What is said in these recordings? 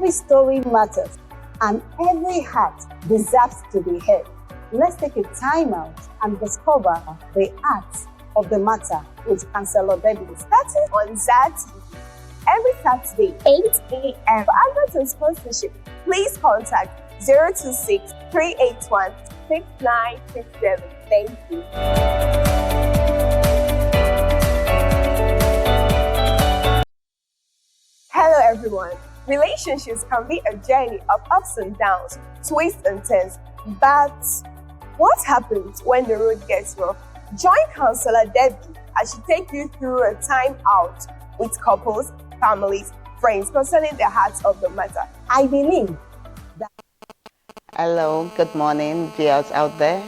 Every story matters, and every heart deserves to be heard. Let's take a time out and discover the art of the matter with Counsellor Debby. Starting on Saturday, every Saturday, 8 a.m. For adverts and sponsorship, please contact 026 381 6967. Thank you. Hello, everyone. Relationships can be a journey of ups and downs, twists and turns. But what happens when the road gets rough? Join Counsellor Debby as she takes you through a time out with couples, families, friends concerning the heart of the matter. I believe that. Hello, good morning, viewers out there.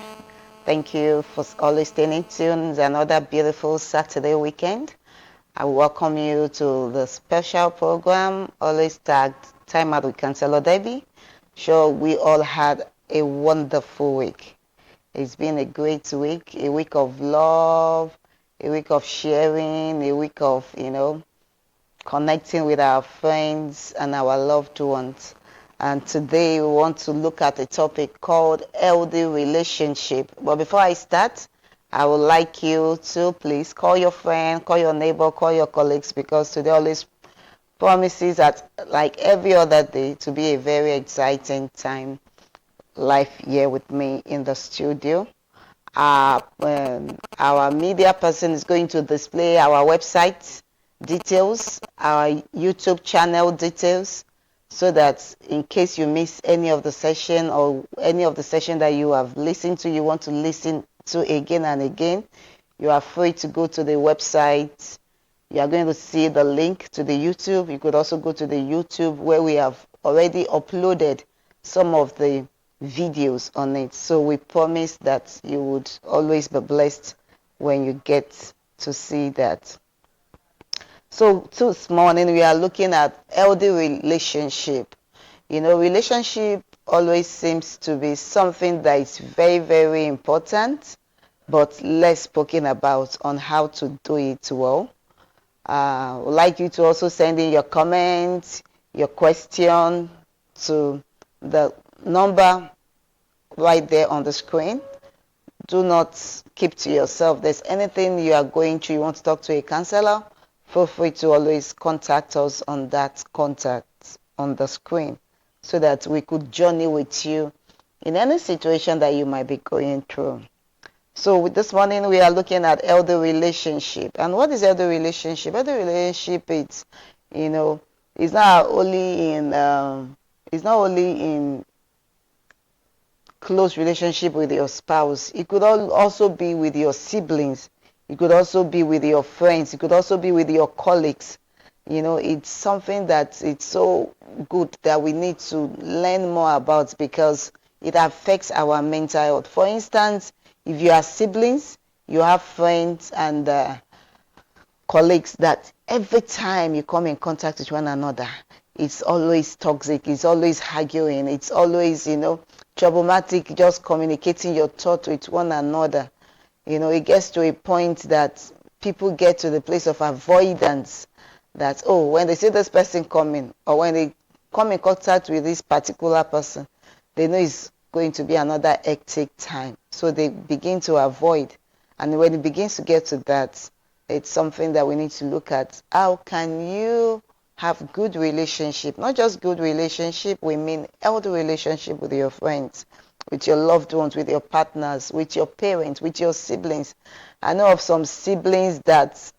Thank you for always staying tuned. It's another beautiful Saturday weekend. I welcome you to the special program, always tagged Timeout with Counsellor Debby. Sure, we all had a wonderful week. It's been a great week, a week of love, a week of sharing, a week of, connecting with our friends and our loved ones. And today we want to look at a topic called healthy relationship. But before I start, I would like you to please call your friend, call your neighbor, call your colleagues, because today always promises that, like every other day, to be a very exciting time live here with me in the studio. Our media person is going to display our website details, our YouTube channel details, so that in case you miss any of the session or any of the session that you have listened to, you want to listen to again and again, you are free to go to the website. You are going to see the link to the YouTube. You could also go to the YouTube where we have already uploaded some of the videos on it. So we promise that you would always be blessed when you get to see that. So this morning we are looking at healthy relationship. Relationship always seems to be something that is very, very important, but less spoken about on how to do it well. I would like you to also send in your comments, your question to the number right there on the screen. Do not keep to yourself. If there's anything you are going through, you want to talk to a counselor, feel free to always contact us on that contact on the screen so that we could journey with you in any situation that you might be going through. So this morning we are looking at healthy relationship. And what is healthy relationship? Healthy relationship is, it's not only in close relationship with your spouse. It could also be with your siblings. It could also be with your friends. It could also be with your colleagues. It's something that it's so good that we need to learn more about because it affects our mental health. For instance, if you are siblings, you have friends and colleagues that every time you come in contact with one another, it's always toxic, it's always arguing, it's always, problematic, just communicating your thought with one another. It gets to a point that people get to the place of avoidance that, when they see this person coming or when they come in contact with this particular person, they know it's going to be another hectic time. So they begin to avoid. And when it begins to get to that, it's something that we need to look at. How can you have good relationship? Not just good relationship, we mean healthy relationship with your friends, with your loved ones, with your partners, with your parents, with your siblings. I know of some siblings that,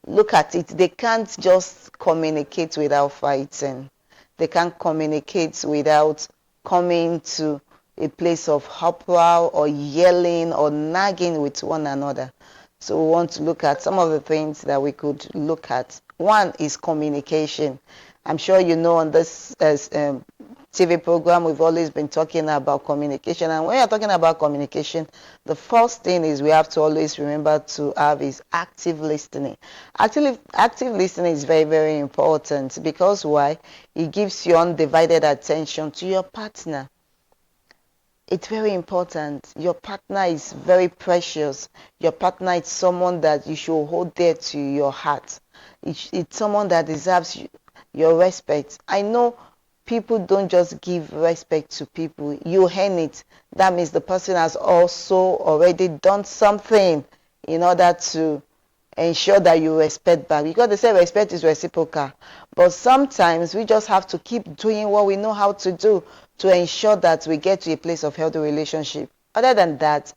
look at it, they can't just communicate without fighting. They can't communicate without coming to a place of uproar or yelling or nagging with one another. So we want to look at some of the things that we could look at. One is communication. I'm sure you know on this TV program we've always been talking about communication, and when you're talking about communication, the first thing is we have to always remember to have is active listening. Actually, active listening is very, very important because why? It gives you undivided attention to your partner. It's very important. Your partner is very precious. Your partner is someone that you should hold dear to your heart. It's someone that deserves your respect. I know people don't just give respect to people. You earn it. That means the person has also already done something in order to ensure that you respect back, because they say respect is reciprocal. But sometimes we just have to keep doing what we know how to do to ensure that we get to a place of healthy relationship. Other than that,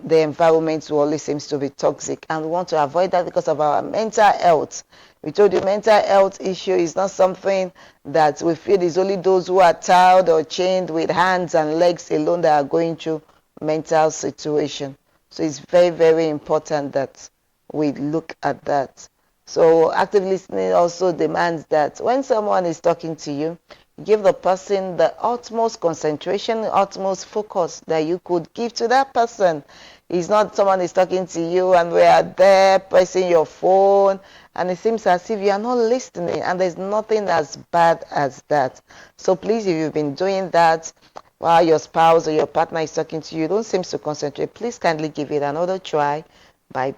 the environment always seems to be toxic, and we want to avoid that because of our mental health. We told you mental health issue is not something that we feel is only those who are tied or chained with hands and legs alone that are going through mental situation. So it's very, very important that we look at that. So active listening also demands that when someone is talking to you, give the person the utmost concentration, utmost focus that you could give to that person. It's not someone is talking to you and we are there pressing your phone and it seems as if you are not listening, and there's nothing as bad as that. So please, if you've been doing that while your spouse or your partner is talking to you, don't seem to concentrate, please kindly give it another try by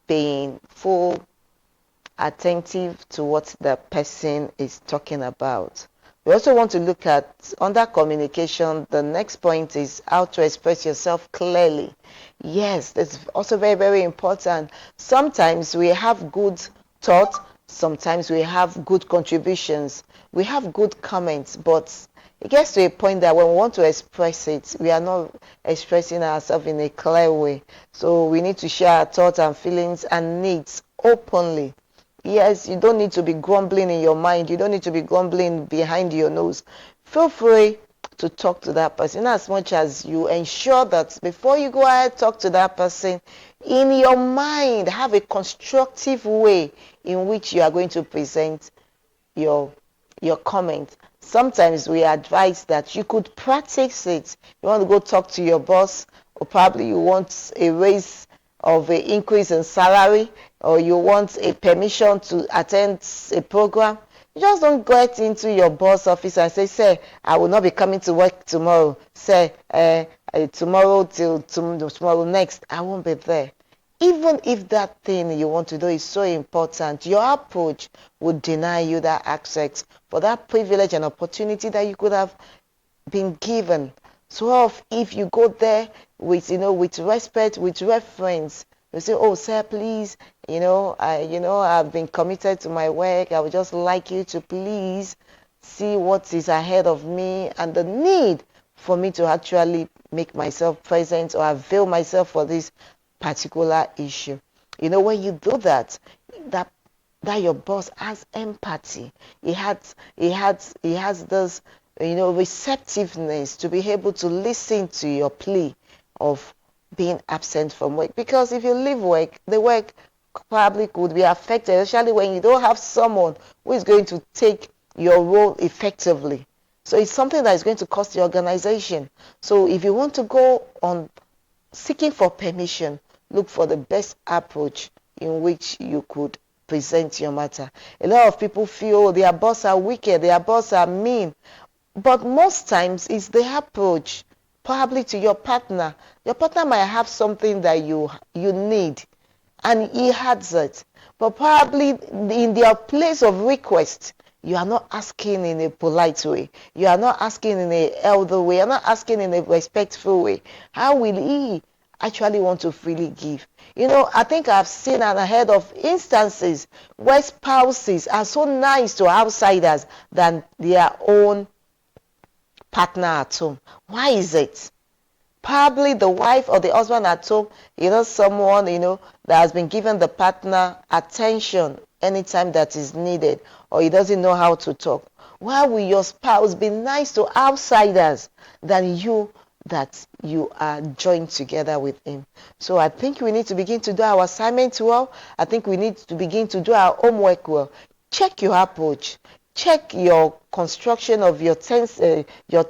being full attentive to what the person is talking about. We also want to look at, under communication, the next point is how to express yourself clearly. Yes, that's also very, very important. Sometimes we have good thoughts, sometimes we have good contributions, we have good comments, but it gets to a point that when we want to express it, we are not expressing ourselves in a clear way. So we need to share our thoughts and feelings and needs openly. Yes, you don't need to be grumbling in your mind. You don't need to be grumbling behind your nose. Feel free to talk to that person as much as you ensure that before you go ahead, talk to that person, in your mind, have a constructive way in which you are going to present your comment. Sometimes we advise that you could practice it. You want to go talk to your boss, or probably you want a raise of an increase in salary, or you want a permission to attend a program. You just don't get into your boss office and say, I will not be coming to work tomorrow. Say, tomorrow till tomorrow next, I won't be there. Even if that thing you want to do is so important, your approach would deny you that access for that privilege and opportunity that you could have been given. So if you go there with respect, with reference, you say, oh sir, please, I've been committed to my work. I would just like you to please see what is ahead of me and the need for me to actually make myself present or avail myself for this particular issue. When you do that, that your boss has empathy. He has this receptiveness to be able to listen to your plea of being absent from work. Because if you leave work, the work probably could be affected, especially when you don't have someone who is going to take your role effectively. So it's something that is going to cost the organization. So if you want to go on seeking for permission, look for the best approach in which you could present your matter. A lot of people feel their boss are wicked, their boss are mean. But most times it's the approach, probably to your partner. Your partner might have something that you need, and he has it. But probably in their place of request, you are not asking in a polite way. You are not asking in a elder way. You are not asking in a respectful way. How will he actually want to freely give? I think I've seen and heard of instances where spouses are so nice to outsiders than their own partner at home. Why is it? Probably the wife or the husband at home, someone, that has been given the partner attention anytime that is needed, or he doesn't know how to talk. Why will your spouse be nice to outsiders than you that you are joined together with him? So I think we need to begin to do our assignment well. I think we need to begin to do our homework well. Check your approach. Check your construction of your tenses, your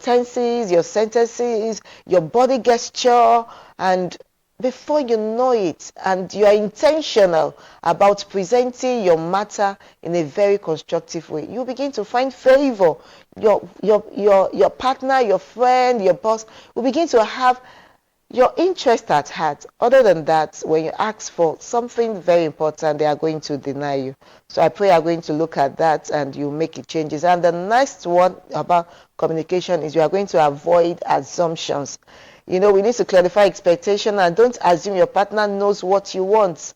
sentences, your body gesture, and before you know it, and you are intentional about presenting your matter in a very constructive way, you begin to find favor. Your partner, your friend, your boss will begin to have your interest at heart. Other than that, when you ask for something very important, they are going to deny you. So I pray you are going to look at that and you make it changes. And the next one about communication is you are going to avoid assumptions. We need to clarify expectation and don't assume your partner knows what you want.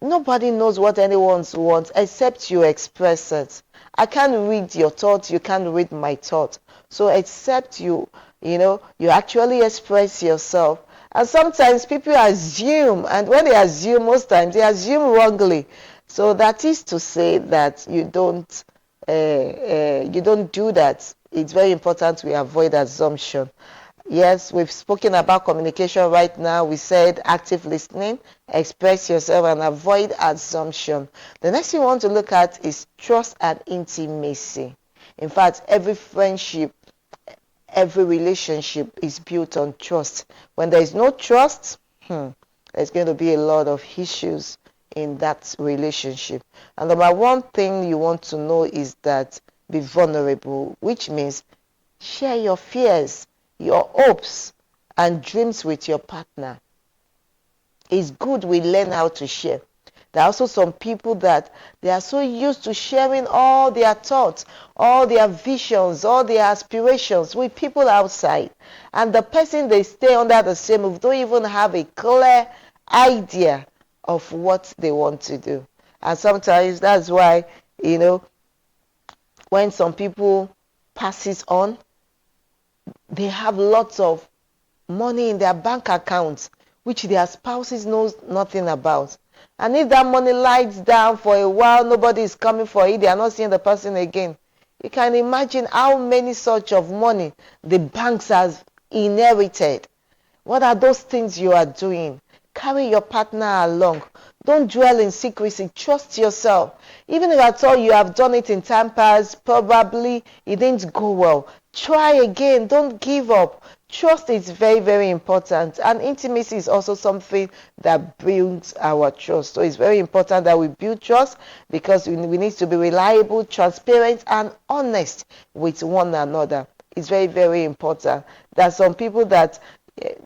Nobody knows what anyone wants except you express it. I can't read your thoughts, you can't read my thoughts. So except you actually express yourself. And sometimes people assume, and when they assume, most times they assume wrongly. So that is to say that you don't do that. It's very important we avoid assumption. Yes, we've spoken about communication right now. We said active listening, express yourself, and avoid assumption. The next thing we want to look at is trust and intimacy. In fact, every friendship, every relationship is built on trust. When there is no trust, there's going to be a lot of issues in that relationship. And number one thing you want to know is that be vulnerable, which means share your fears, your hopes and dreams with your partner. It's good we learn how to share. There are also some people that they are so used to sharing all their thoughts, all their visions, all their aspirations with people outside. And the person they stay under the same roof don't even have a clear idea of what they want to do. And sometimes that's why, when some people passes on, they have lots of money in their bank accounts, which their spouses knows nothing about. And if that money lies down for a while, nobody is coming for it, they are not seeing the person again. You can imagine how many such of money the banks have inherited. What are those things you are doing? Carry your partner along. Don't dwell in secrecy. Trust yourself. Even if at all you have done it in time past, probably it didn't go well. Try again. Don't give up. Trust is very, very important. And intimacy is also something that builds our trust. So it's very important that we build trust because we need to be reliable, transparent, and honest with one another. It's very, very important. There are some people that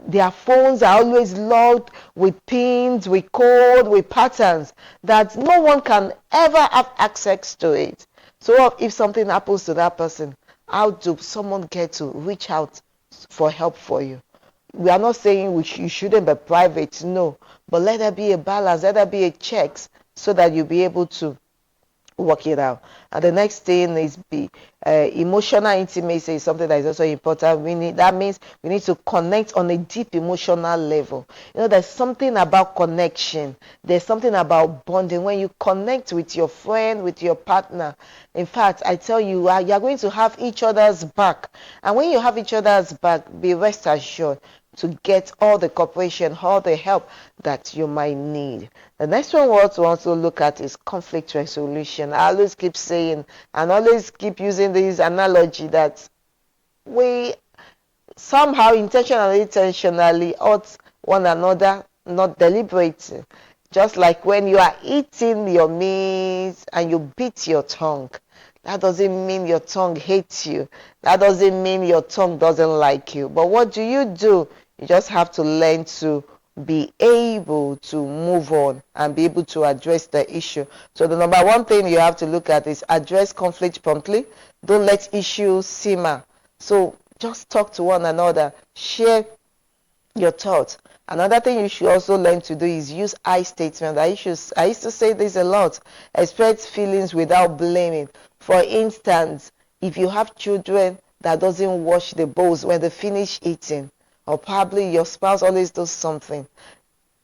their phones are always locked with pins, with code, with patterns that no one can ever have access to it. So if something happens to that person, how do someone get to reach out for help for you? We are not saying you shouldn't be private, no, but let there be a balance, let there be a checks so that you'll be able to work it out. And the next thing is emotional intimacy is something that is also important. That means we need to connect on a deep emotional level. There's something about connection. There's something about bonding. When you connect with your friend, with your partner, in fact, I tell you, you're going to have each other's back. And when you have each other's back, be rest assured to get all the cooperation, all the help that you might need. The next one we want to also look at is conflict resolution. I always keep saying and always keep using this analogy that we somehow intentionally hurt one another, not deliberately. Just like when you are eating your meat and you bit your tongue. That doesn't mean your tongue hates you. That doesn't mean your tongue doesn't like you. But what do? You just have to learn to be able to move on and be able to address the issue. So the number one thing you have to look at is address conflict promptly. Don't let issues simmer. So just talk to one another. Share your thoughts. Another thing you should also learn to do is use I statement. I used to say this a lot. Express feelings without blaming. For instance, if you have children that doesn't wash the bowls when they finish eating, or probably your spouse always does something,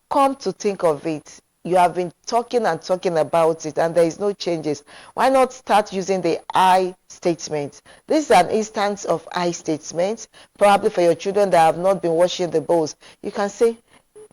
come to think of it, you have been talking and talking about it and there is no changes. Why not start using the I statement? This is an instance of I statement, probably for your children that have not been washing the bowls. You can say,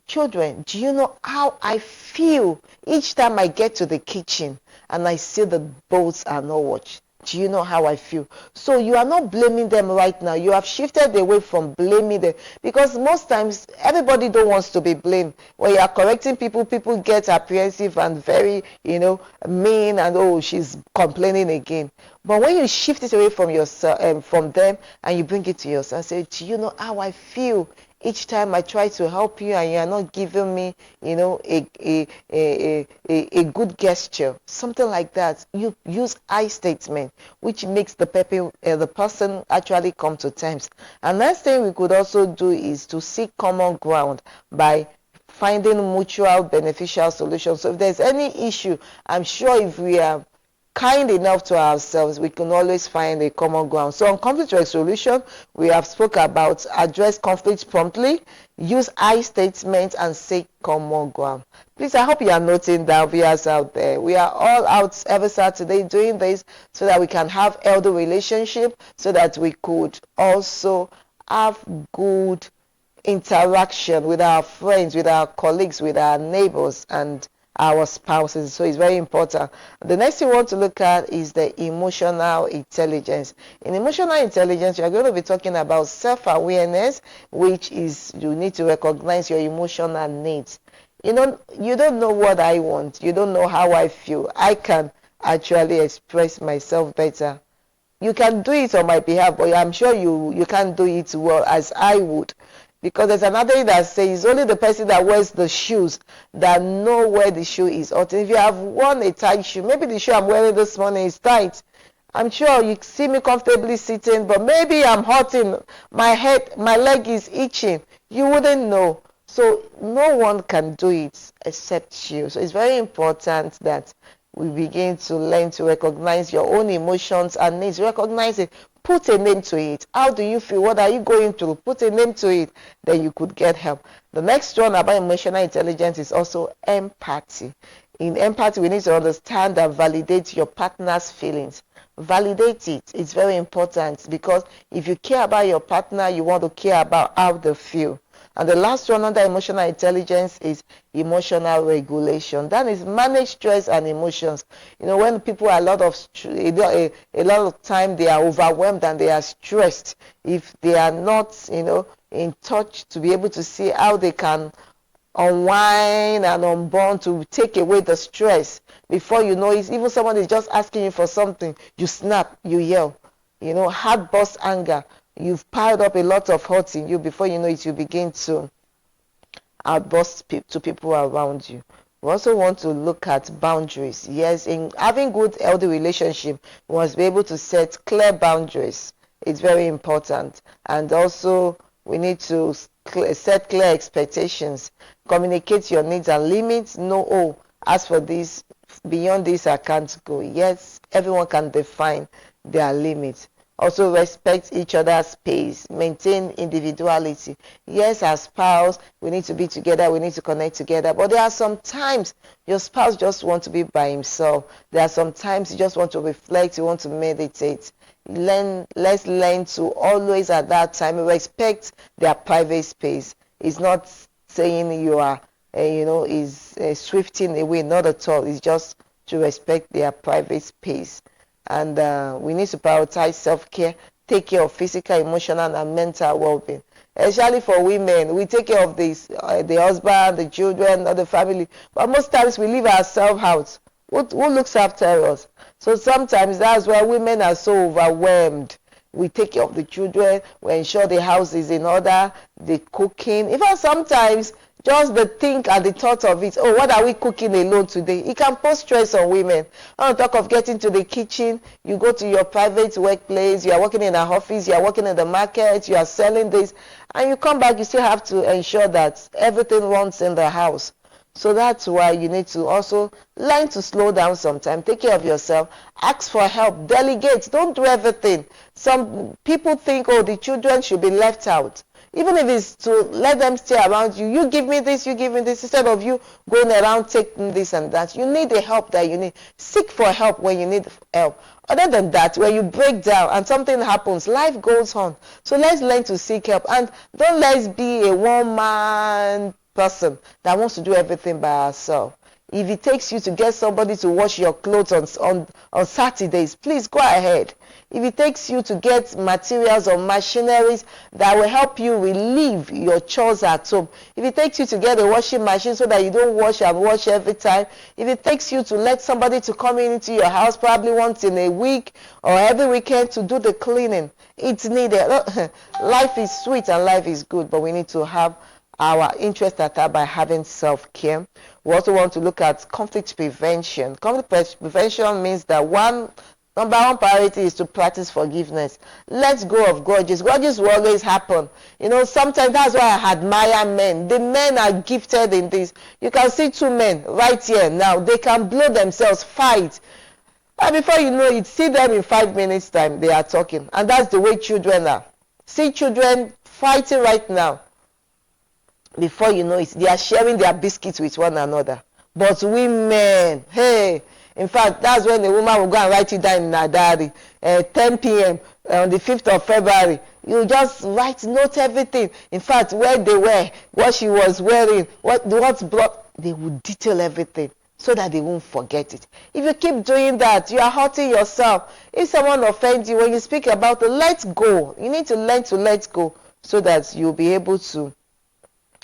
children, do you know how I feel each time I get to the kitchen and I see the bowls are not washed? Do you know how I feel? So you are not blaming them right now. You have shifted away from blaming them because most times everybody don't wants to be blamed. When you are correcting people, people get apprehensive and very, mean and oh, she's complaining again. But when you shift it away from yourself, from them, and you bring it to yourself, say, do you know how I feel Each time I try to help you and you are not giving me, a good gesture, something like that. You use I statement, which makes the person actually come to terms. And next thing we could also do is to seek common ground by finding mutual beneficial solutions. So if there's any issue, I'm sure if we are kind enough to ourselves, we can always find a common ground. So on conflict resolution, we have spoke about address conflicts promptly, use I statements, and seek common ground. Please, I hope you are noting that viewers out there. We are all out every Saturday doing this so that we can have healthy relationship, so that we could also have good interaction with our friends, with our colleagues, with our neighbors, and our spouses. So it's very important. The next thing we want to look at is the emotional intelligence. In emotional intelligence, you are going to be talking about self-awareness, which is you need to recognize your emotional needs. You don't know what I want. You don't know how I feel. I can actually express myself better. You can do it on my behalf, but I'm sure you can't do it well as I would. Because there's another thing that says only the person that wears the shoes that know where the shoe is. Or if you have worn a tight shoe, maybe the shoe I'm wearing this morning is tight. I'm sure you see me comfortably sitting, but maybe I'm hurting. My leg is itching. You wouldn't know. So no one can do it except you. So it's very important that we begin to learn to recognize your own emotions and needs. Recognize it. Put a name to it. How do you feel? What are you going through? Put a name to it. Then you could get help. The next one about emotional intelligence is also empathy. In empathy, we need to understand and validate your partner's feelings. Validate it. It's very important because if you care about your partner, you want to care about how they feel. And the last one under emotional intelligence is emotional regulation. That is manage stress and emotions. When people are a lot of time they are overwhelmed and they are stressed. If they are not, in touch to be able to see how they can unwind and unbond to take away the stress. Before you know it, even someone is just asking you for something, you snap, you yell, heart burst anger. You've piled up a lot of hurt in you. Before you know it, you begin to outburst to people around you. We also want to look at boundaries. Yes, in having good, healthy relationship, we must be able to set clear boundaries. It's very important. And also, we need to set clear expectations. Communicate your needs and limits. As for this, beyond this, I can't go. Yes, everyone can define their limits. Also respect each other's space, maintain individuality. Yes, as spouse, we need to be together, we need to connect together. But there are some times your spouse just wants to be by himself. There are some times you just want to reflect, you want to meditate. Let's learn to always at that time respect their private space. It's not saying you are, swifting away, not at all. It's just to respect their private space. And we need to prioritize self-care, take care of physical, emotional, and mental well-being. Especially for women, we take care of the husband, the children, or the family. But most times we leave ourselves out. Who looks after us? So sometimes that's why women are so overwhelmed. We take care of the children, we ensure the house is in order, the cooking. Even sometimes just the think and the thought of it, what are we cooking alone today? It can pose stress on women. On top of getting to the kitchen, you go to your private workplace, you are working in an office, you are working in the market, you are selling this, and you come back, you still have to ensure that everything runs in the house. So that's why you need to also learn to slow down sometimes, take care of yourself, ask for help, delegate, don't do everything. Some people think, the children should be left out. Even if it's to let them stay around you, you give me this, instead of you going around taking this and that. You need the help that you need. Seek for help when you need help. Other than that, when you break down and something happens, life goes on. So let's learn to seek help. And don't let's be a one-man person that wants to do everything by herself. If it takes you to get somebody to wash your clothes on Saturdays, please go ahead. if it takes you to get materials or machineries that will help you relieve your chores at home, if it takes you to get a washing machine so that you don't wash and wash every time, if it takes you to let somebody to come into your house probably once in a week or every weekend to do the cleaning, it's needed. Life is sweet and life is good, but we need to have our interest at heart by having self-care. We also want to look at conflict prevention. Conflict prevention means that number one priority is to practice forgiveness. Let go of grudges. Grudges will always happen. Sometimes that's why I admire men. The men are gifted in this. You can see two men right here now. They can blow themselves, fight. And before you know it, see them in 5 minutes time, they are talking. And that's the way children are. See children fighting right now. Before you know it, they are sharing their biscuits with one another. But women, hey, in fact, that's when the woman will go and write it down in her diary. 10 p.m. On the 5th of February, you just note everything. In fact, where they were, what she was wearing, what's brought, they will detail everything so that they won't forget it. If you keep doing that, you are hurting yourself. If someone offends you, when you speak about it, let go. You need to learn to let go so that you'll be able to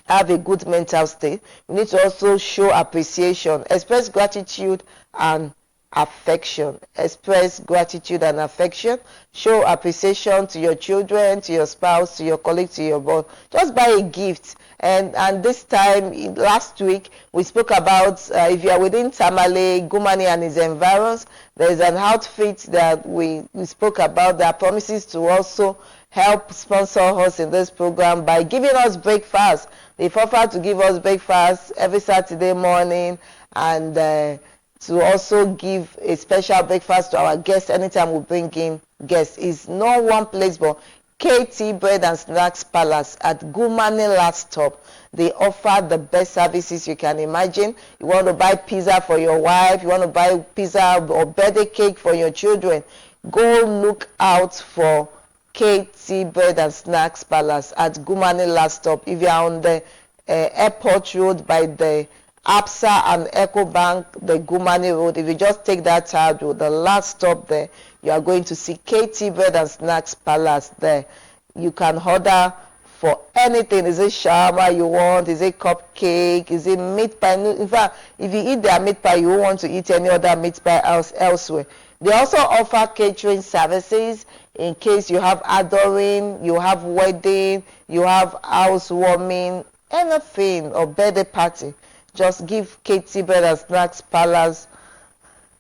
have a good mental state. We need to also show appreciation, express gratitude and affection. Express gratitude and affection. Show appreciation to your children, to your spouse, to your colleague, to your boss. Just buy a gift. And this time, last week, we spoke about if you are within Tamale, Gumani and his environs, there is an outfit that we spoke about that promises to also help sponsor us in this program by giving us breakfast. They've offered to give us breakfast every Saturday morning and to also give a special breakfast to our guests anytime we bring in guests. It's not one place, but KT Bread and Snacks Palace at Gumani Last Stop. They offer the best services you can imagine. You want to buy pizza for your wife, you want to buy pizza or birthday cake for your children, go look out for KT Bread and Snacks Palace at Gumani Last Stop. If you are on the airport road by the APSA and Eco Bank, the Gumani Road, if you just take that hard road, the last stop there, you are going to see KT Bread and Snacks Palace there. You can order for anything. Is it shawarma you want? Is it cupcake? Is it meat pie? In fact, if you eat their meat pie, you won't want to eat any other meat pie elsewhere. They also offer catering services in case you have adoring, you have wedding, you have housewarming, anything, or birthday party. Just give KT Bread and Snacks Palace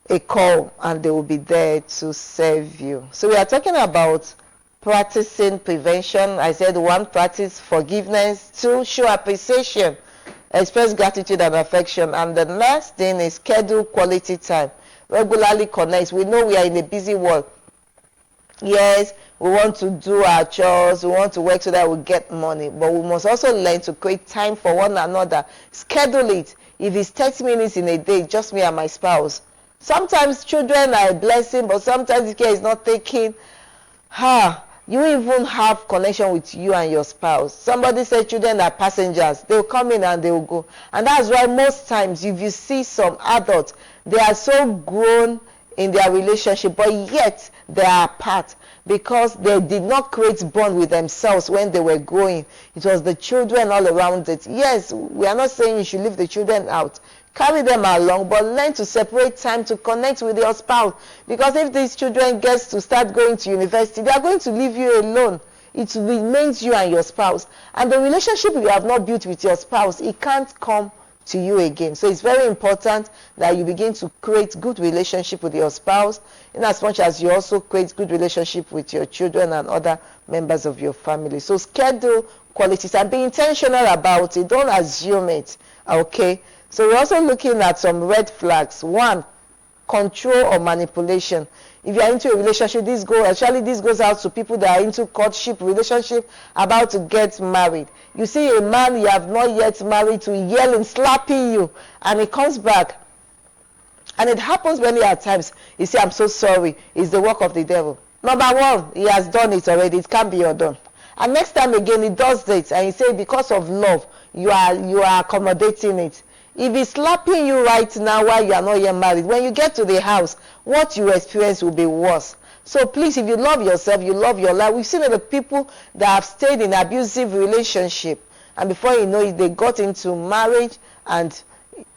a call and they will be there to serve you. So we are talking about practicing prevention. I said 1, practice forgiveness. 2, show appreciation, express gratitude and affection. And the last thing is schedule quality time. Regularly connect. We know we are in a busy world. Yes, we want to do our chores, we want to work so that we get money, but we must also learn to create time for one another. Schedule it. If it's 30 minutes in a day, just me and my spouse. Sometimes children are a blessing, but sometimes the care is not taken. You even have connection with you and your spouse. Somebody said children are passengers. They'll come in and they'll go. And that's why most times if you see some adults, they are so grown in their relationship, but yet they are apart because they did not create bond with themselves when they were growing. It was the children all around it. Yes, we are not saying you should leave the children out. Carry them along, but learn to separate time to connect with your spouse. Because if these children get to start going to university, they are going to leave you alone. It remains you and your spouse. And the relationship you have not built with your spouse, it can't come to you again. So it's very important that you begin to create good relationship with your spouse, in as much as you also create good relationship with your children and other members of your family. So schedule qualities and be intentional about it. Don't assume it. Okay? So we're also looking at some red flags. 1, control or manipulation. If you are into a relationship, this goes out to people that are into courtship, relationship, about to get married. You see a man you have not yet married to yelling, slapping you, and he comes back. And it happens many a times. You say, I'm so sorry. It's the work of the devil. Number 1, he has done it already. It can't be undone. And next time again, he does it. And you say, because of love, you are accommodating it. If he's slapping you right now while you are not yet married, when you get to the house, what you experience will be worse. So please, if you love yourself, you love your life. We've seen the people that have stayed in abusive relationship, and before you know it, they got into marriage and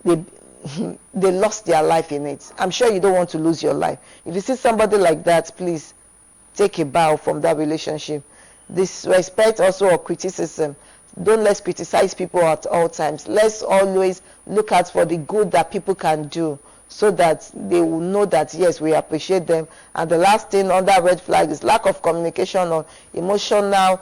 they they lost their life in it. I'm sure you don't want to lose your life. If you see somebody like that, please take a bow from that relationship. Disrespect also or criticism. Don't let's criticize people at all times. Let's always look out for the good that people can do, so that they will know that yes, we appreciate them. And the last thing on that red flag is lack of communication or emotional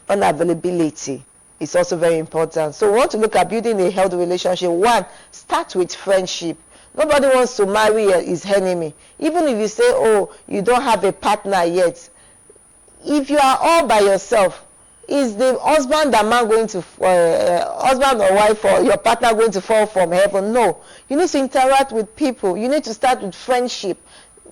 unavailability. It's also very important. So we want to look at building a healthy relationship. One, start with friendship. Nobody wants to marry his enemy. Even if you say, oh, you don't have a partner yet, if you are all by yourself, is the husband or man going to husband or wife or your partner going to fall from heaven? No. You need to interact with people. You need to start with friendship.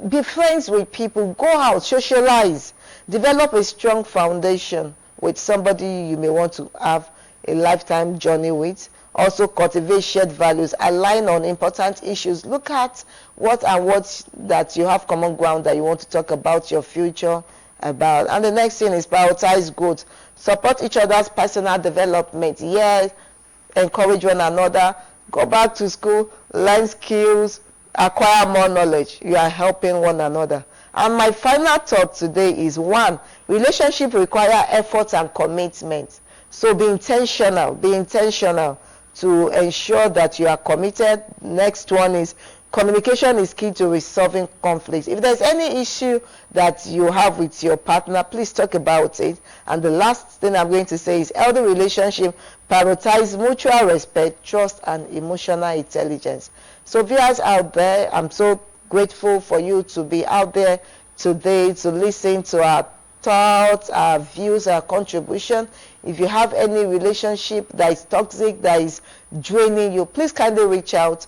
Be friends with people. Go out, socialize, develop a strong foundation with somebody you may want to have a lifetime journey with. Also cultivate shared values, align on important issues. Look at what that you have common ground that you want to talk about your future about. And the next thing is prioritize growth. Support each other's personal development. Yes, encourage one another. Go back to school, learn skills, acquire more knowledge. You are helping one another. And my final thought today is one, relationship require effort and commitment. So be intentional to ensure that you are committed. Next one is communication is key to resolving conflicts. If there's any issue that you have with your partner, please talk about it. And the last thing I'm going to say is healthy relationship prioritize mutual respect, trust, and emotional intelligence. So viewers out there, I'm so grateful for you to be out there today to listen to our thoughts, our views, our contribution. If you have any relationship that is toxic, that is draining you, please kindly reach out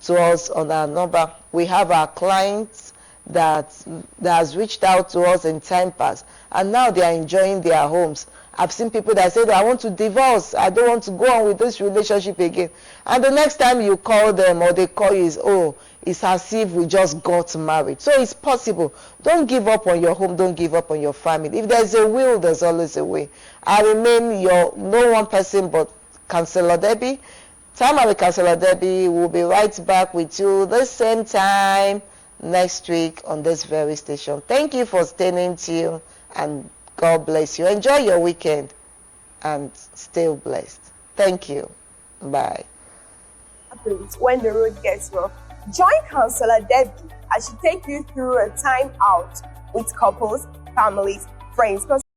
to us on our number. We have our clients that has reached out to us in time past, and now they are enjoying their homes. I've seen people that say that I want to divorce, I don't want to go on with this relationship again, and the next time you call them or they call you, it's as if we just got married. So it's possible. Don't give up on your home, don't give up on your family. If there's a will, there's always a way. I remain your no one person but Counsellor Debby. Timeout with Counsellor Debby. We'll be right back with you the same time next week on this very station. Thank you for staying tuned, and God bless you. Enjoy your weekend and stay blessed. Thank you. Bye. When the road gets rough, join Counsellor Debby as she takes you through a time out with couples, families, friends.